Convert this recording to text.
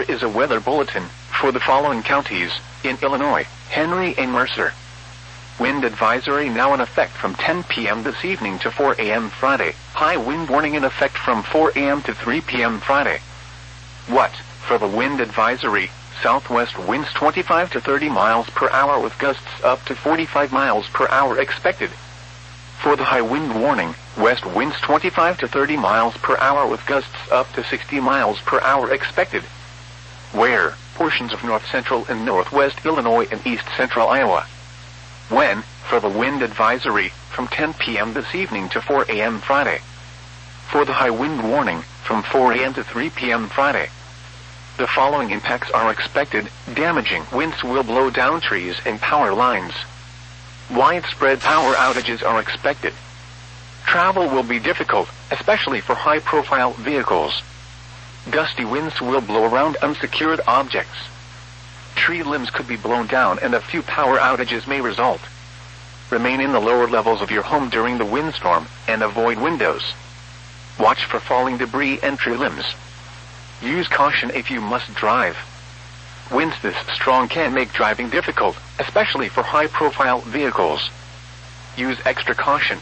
is a weather bulletin for the following counties in Illinois: Henry and Mercer. Wind advisory now in effect from 10 p.m. this evening to 4 a.m. Friday. High wind warning in effect from 4 a.m. to 3 p.m. Friday. What? For the wind advisory, southwest winds 25 to 30 miles per hour with gusts up to 45 miles per hour expected. For the high wind warning, west winds 25 to 30 miles per hour with gusts up to 60 miles per hour expected. Where? Portions of north central and northwest Illinois and east central Iowa. When? For the wind advisory, from 10 p.m. this evening to 4 a.m. Friday. For the high wind warning, from 4 a.m. to 3 p.m. Friday. The following impacts are expected. Damaging winds will blow down trees and power lines. Widespread power outages are expected. Travel will be difficult, especially for high-profile vehicles. Gusty winds will blow around unsecured objects. Tree limbs could be blown down and a few power outages may result. Remain in the lower levels of your home during the windstorm and avoid windows. Watch for falling debris and tree limbs. Use caution if you must drive. Winds this strong can make driving difficult, especially for high-profile vehicles. Use extra caution